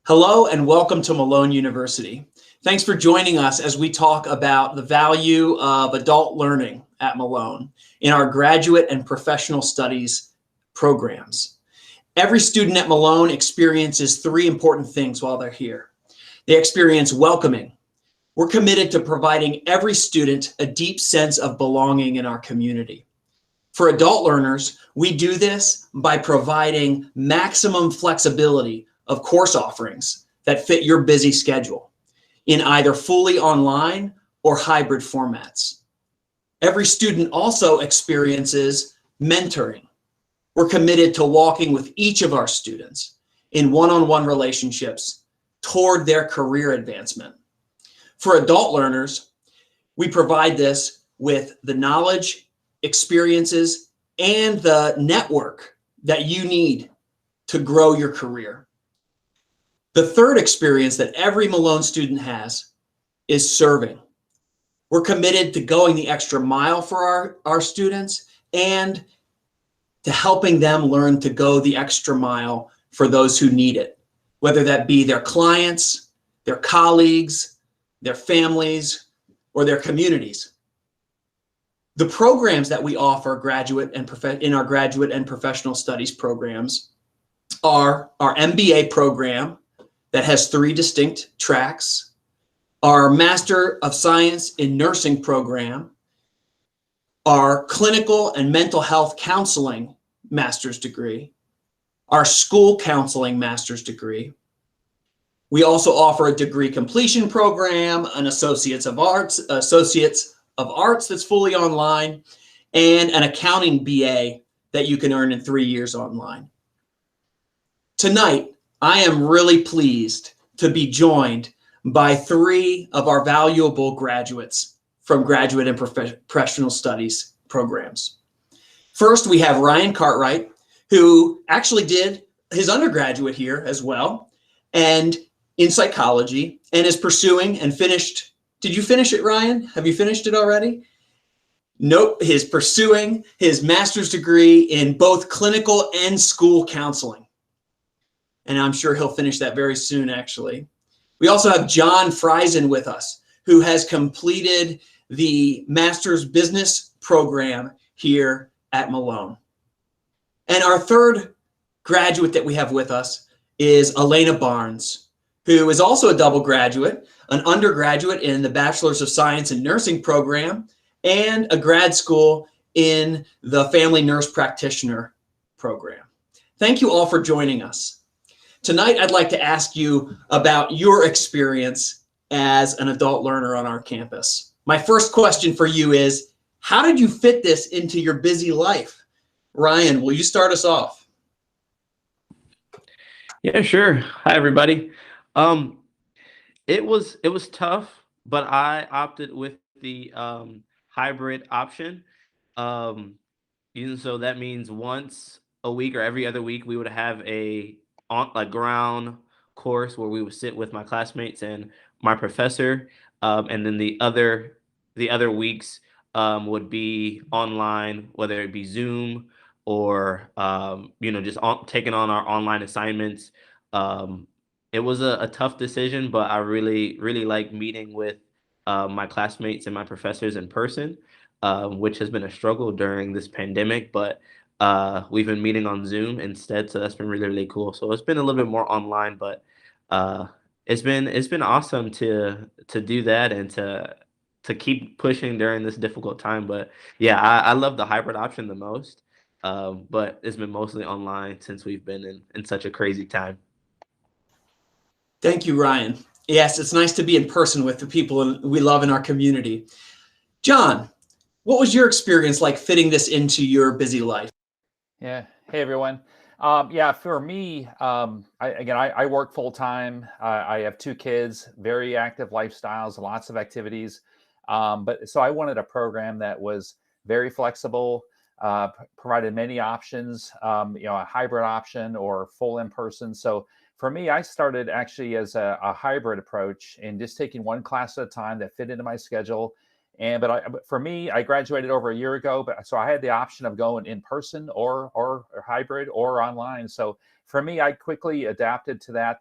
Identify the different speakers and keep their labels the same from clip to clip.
Speaker 1: Hello and welcome to Malone University. Thanks for joining us as we talk about the value of adult learning at Malone in our graduate and professional studies programs. Every student at Malone experiences three important things while they're here. They experience welcoming. We're committed to providing every student a deep sense of belonging in our community. For adult learners, we do this by providing maximum flexibility of course offerings that fit your busy schedule in either fully online or hybrid formats. Every student also experiences mentoring. We're committed to walking with each of our students in one-on-one relationships toward their career advancement. For adult learners, we provide this with the knowledge, experiences, and the network that you need to grow your career. The third experience that every Malone student has is serving. We're committed to going the extra mile for our students and to helping them learn to go the extra mile for those who need it, whether that be their clients, their colleagues, their families, or their communities. The programs that we offer in our graduate and professional studies programs are our MBA program that has 3 distinct tracks, our Master of Science in Nursing program, our Clinical and Mental Health Counseling master's degree, our School Counseling master's degree. We also offer a degree completion program, an Associates of Arts that's fully online, and an accounting BA that you can earn in 3 years online. Tonight, I am really pleased to be joined by 3 of our valuable graduates from graduate and professional studies programs. First, we have Ryan Cartwright, who actually did his undergraduate here as well, and in psychology, and is pursuing and finished. Did you finish it, Ryan? Have you finished it already? Nope, he's pursuing his master's degree in both clinical and school counseling. And I'm sure he'll finish that very soon, actually. We also have John Friesen with us, who has completed the Master's Business program here at Malone. And our third graduate that we have with us is Elena Barnes, who is also a double graduate, an undergraduate in the Bachelor's of Science in Nursing program, and a grad school in the Family Nurse Practitioner program. Thank you all for joining us. Tonight, I'd like to ask you about your experience as an adult learner on our campus. My first question for you is, how did you fit this into your busy life? Ryan, will you start us off?
Speaker 2: Yeah, sure. Hi, everybody. It was tough, but I opted with the hybrid option. So that means once a week or every other week, we would have a ground course where we would sit with my classmates and my professor, and then the other weeks would be online, whether it be Zoom or just taking on our online assignments. Um, it was a tough decision, but I really like meeting with my classmates and my professors in person, which has been a struggle during this pandemic, but we've been meeting on Zoom instead, so that's been really cool. So it's been a little bit more online, but uh, it's been awesome to do that and to keep pushing during this difficult time. But yeah, I love the hybrid option the most, but it's been mostly online since we've been in such a crazy time.
Speaker 1: Thank you, Ryan. Yes, it's nice to be in person with the people we love in our community. John, what was your experience like fitting this into your busy life?
Speaker 3: Yeah. Hey, everyone. Yeah, for me, I work full time. I have 2 kids, very active lifestyles, lots of activities. But so I wanted a program that was very flexible, provided many options, a hybrid option or full in person. So for me, I started actually as a hybrid approach and just taking one class at a time that fit into my schedule. But for me, I graduated over a year ago, but so I had the option of going in person or hybrid or online. So for me, I quickly adapted to that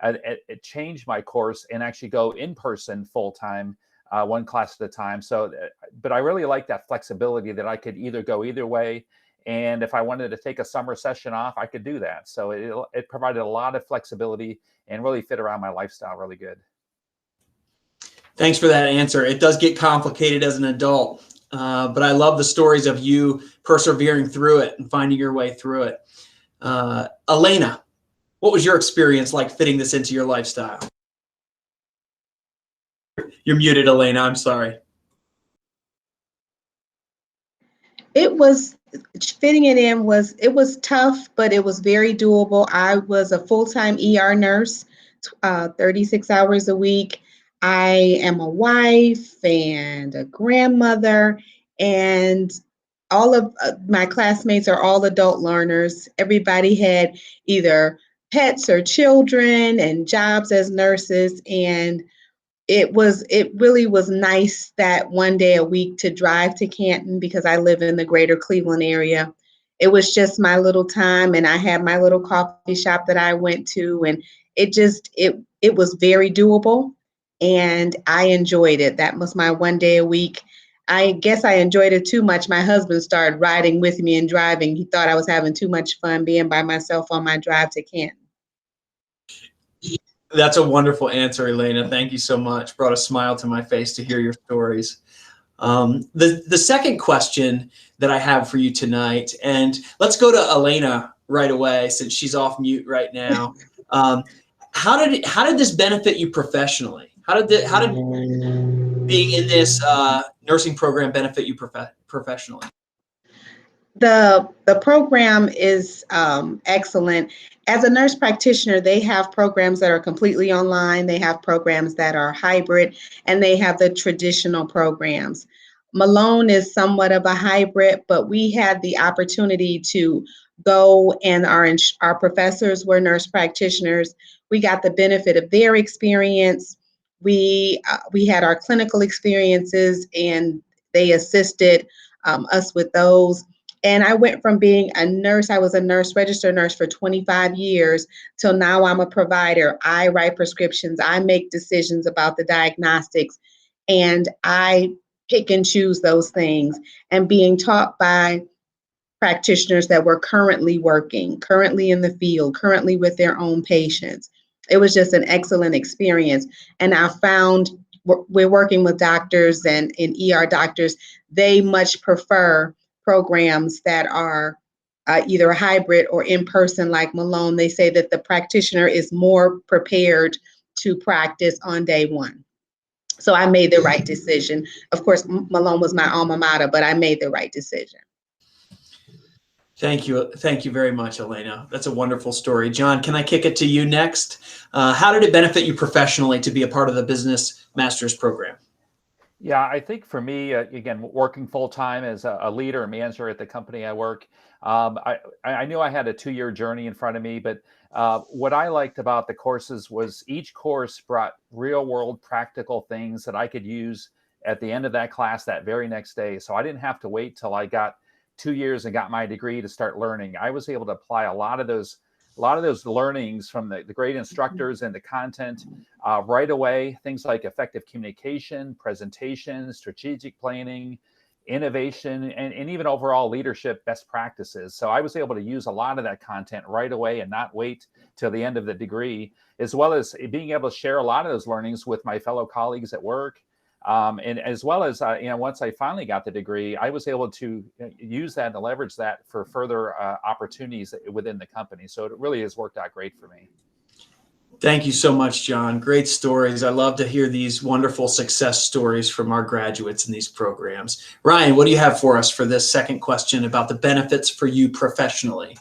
Speaker 3: it changed my course and actually go in person full time, one class at a time. So, but I really like that flexibility that I could either go either way. And if I wanted to take a summer session off, I could do that. So it provided a lot of flexibility and really fit around my lifestyle really good.
Speaker 1: Thanks for that answer. It does get complicated as an adult, but I love the stories of you persevering through it and finding your way through it. Elena, what was your experience like fitting this into your lifestyle? You're muted, Elena. I'm sorry.
Speaker 4: It was fitting it in it was tough, but it was very doable. I was a full-time ER nurse, 36 hours a week. I am a wife and a grandmother, and all of my classmates are all adult learners. Everybody had either pets or children and jobs as nurses, and it really was nice that one day a week to drive to Canton because I live in the greater Cleveland area. It was just my little time, and I had my little coffee shop that I went to, and it was very doable, and I enjoyed it. That was my one day a week. I guess I enjoyed it too much. My husband started riding with me and driving. He thought I was having too much fun being by myself on my drive to Canton.
Speaker 1: That's a wonderful answer, Elena. Thank you so much. Brought a smile to my face to hear your stories. The second question that I have for you tonight, and let's go to Elena right away since she's off mute right now. How did this benefit you professionally? How did being in this nursing program benefit you professionally?
Speaker 4: The program is excellent. As a nurse practitioner, they have programs that are completely online. They have programs that are hybrid, and they have the traditional programs. Malone is somewhat of a hybrid, but we had the opportunity to go, and our professors were nurse practitioners. We got the benefit of their experience. We had our clinical experiences, and they assisted us with those. And I went from being a nurse, I was a nurse, registered nurse for 25 years, till now I'm a provider. I write prescriptions, I make decisions about the diagnostics, and I pick and choose those things. And being taught by practitioners that were currently working, currently in the field, currently with their own patients. It was just an excellent experience. And I found we're working with doctors and ER doctors, they much prefer programs that are either hybrid or in person like Malone. They say that the practitioner is more prepared to practice on day one. So I made the right decision. Of course, Malone was my alma mater, but I made the right decision.
Speaker 1: Thank you. Thank you very much, Elena. That's a wonderful story. John, can I kick it to you next? How did it benefit you professionally to be a part of the Business Master's program?
Speaker 3: Yeah, I think for me, again, working full time as a leader and manager at the company I work, I knew I had a 2-year journey in front of me. But what I liked about the courses was each course brought real world practical things that I could use at the end of that class that very next day. So I didn't have to wait till I got 2 years and got my degree to start learning. I was able to apply a lot of those learnings from the great instructors and the content right away. Things like effective communication, presentation, strategic planning, innovation, and even overall leadership best practices. So I was able to use a lot of that content right away and not wait till the end of the degree, as well as being able to share a lot of those learnings with my fellow colleagues at work. And as well as, once I finally got the degree, I was able to use that and leverage that for further opportunities within the company. So it really has worked out great for me.
Speaker 1: Thank you so much, John. Great stories. I love to hear these wonderful success stories from our graduates in these programs. Ryan, what do you have for us for this second question about the benefits for you professionally?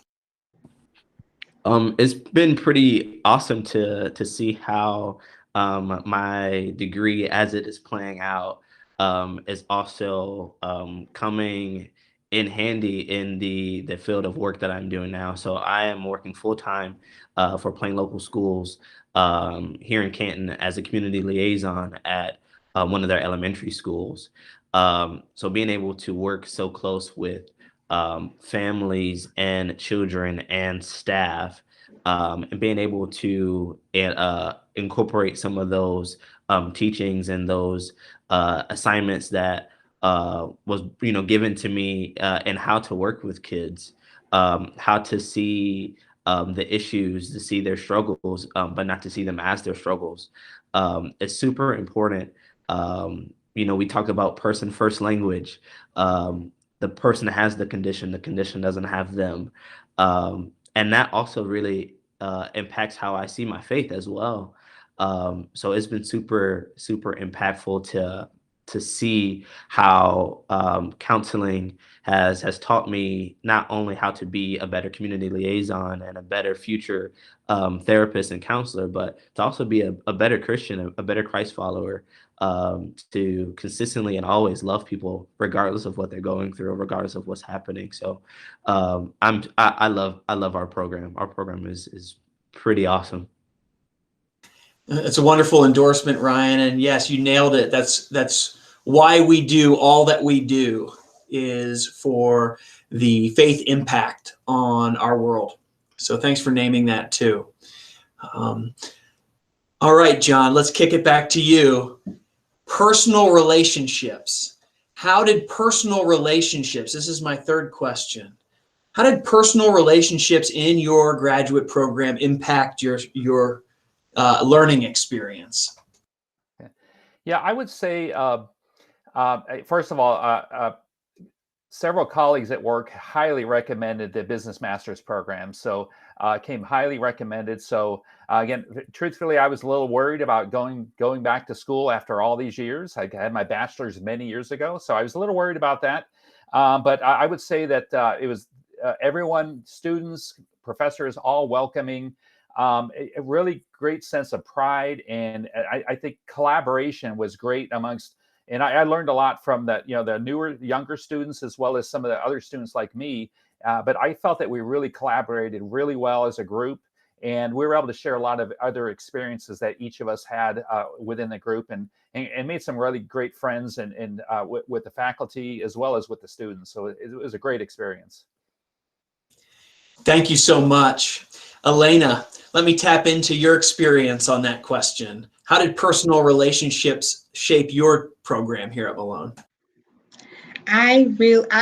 Speaker 2: It's been pretty awesome to see how my degree, as it is playing out, is also coming in handy in the field of work that I'm doing now. So I am working full time for Plain Local Schools here in Canton as a community liaison at one of their elementary schools. So being able to work so close with families and children and staff and being able to incorporate some of those teachings and those assignments that was given to me, and how to work with kids, how to see the issues, to see their struggles, but not to see them as their struggles. It's super important. We talk about person first language. The person has the condition doesn't have them. And that also really impacts how I see my faith as well. So it's been super, super impactful to see how counseling has taught me not only how to be a better community liaison and a better future therapist and counselor, but to also be a better Christian, a better Christ follower, to consistently and always love people regardless of what they're going through, or regardless of what's happening. So I love our program. Our program is pretty awesome.
Speaker 1: It's a wonderful endorsement, Ryan. And yes, you nailed it. That's why we do all that we do, is for the faith impact on our world. So thanks for naming that too. All right, John, let's kick it back to you. Personal relationships. How did personal relationships, this is my third question, how did personal relationships in your graduate program impact your learning experience?
Speaker 3: Yeah, I would say, first of all, several colleagues at work highly recommended the Business Masters program. So came highly recommended. So again, truthfully, I was a little worried about going back to school after all these years. I had my bachelor's many years ago, so I was a little worried about that. But I would say that it was everyone, students, professors, all welcoming. A really great sense of pride, and I think collaboration was great amongst. And I learned a lot from the younger students, as well as some of the other students like me. But I felt that we really collaborated really well as a group, and we were able to share a lot of other experiences that each of us had within the group, and made some really great friends and with the faculty as well as with the students. So it was a great experience.
Speaker 1: Thank you so much. Elena, let me tap into your experience on that question. How did personal relationships shape your program here at Malone?
Speaker 4: I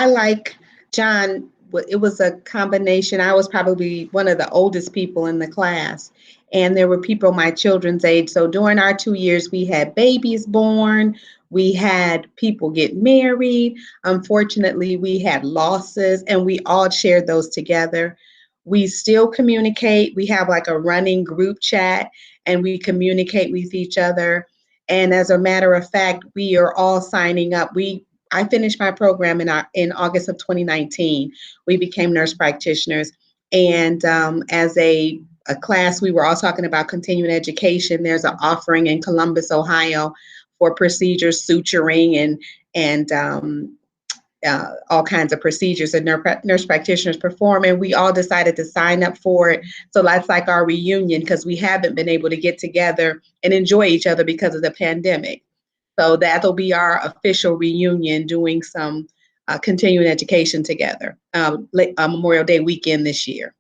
Speaker 4: like John. It was a combination. I was probably one of the oldest people in the class, and there were people my children's age. So during our 2 years, we had babies born. We had people get married. Unfortunately, we had losses, and we all shared those together. We still communicate. We have like a running group chat, and we communicate with each other. And as a matter of fact, we are all signing up. I finished my program in August of 2019. We became nurse practitioners. And as a class, we were all talking about continuing education. There's an offering in Columbus, Ohio for procedures, suturing, and all kinds of procedures that nurse practitioners perform. And we all decided to sign up for it. So that's like our reunion, because we haven't been able to get together and enjoy each other because of the pandemic. So that'll be our official reunion, doing some continuing education together, Memorial Day weekend this year.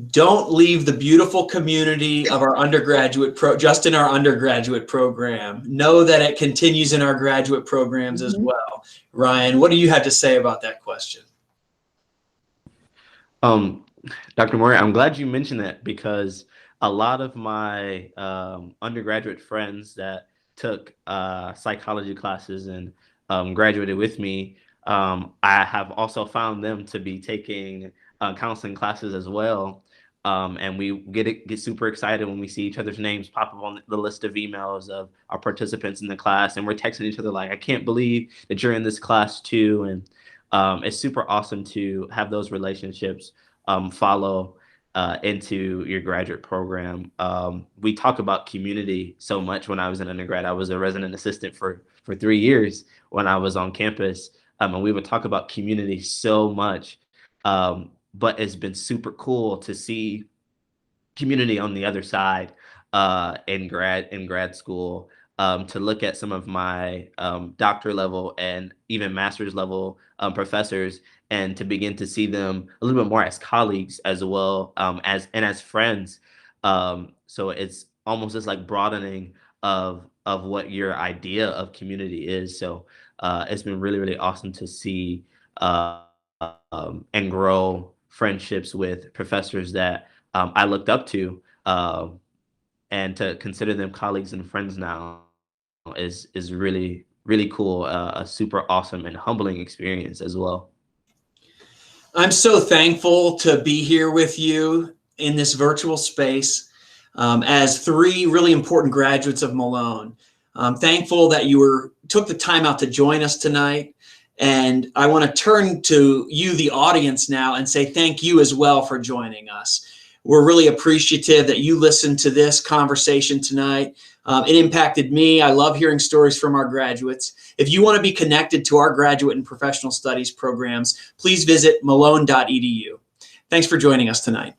Speaker 1: Don't leave the beautiful community of our undergraduate just in our undergraduate program. Know that it continues in our graduate programs as well. Ryan, what do you have to say about that question?
Speaker 2: Dr. Moyer, I'm glad you mentioned that, because a lot of my undergraduate friends that took psychology classes and graduated with me, I have also found them to be taking counseling classes as well. And we get super excited when we see each other's names pop up on the list of emails of our participants in the class, and we're texting each other like, I can't believe that you're in this class too. And it's super awesome to have those relationships follow into your graduate program. We talk about community so much. When I was an undergrad, I was a resident assistant for 3 years when I was on campus, and we would talk about community so much. But it's been super cool to see community on the other side in grad school. to look at some of my doctor level and even master's level professors, and to begin to see them a little bit more as colleagues as well, as friends. So it's almost just like broadening of what your idea of community is. So it's been really, really awesome to see and grow friendships with professors that I looked up to, and to consider them colleagues and friends now is really, really cool. A super awesome and humbling experience as well.
Speaker 1: I'm so thankful to be here with you in this virtual space as three really important graduates of Malone. I'm thankful that you took the time out to join us tonight. And I want to turn to you, the audience, now and say thank you as well for joining us. We're really appreciative that you listened to this conversation tonight. It impacted me. I love hearing stories from our graduates. If you want to be connected to our graduate and professional studies programs, please visit malone.edu. Thanks for joining us tonight.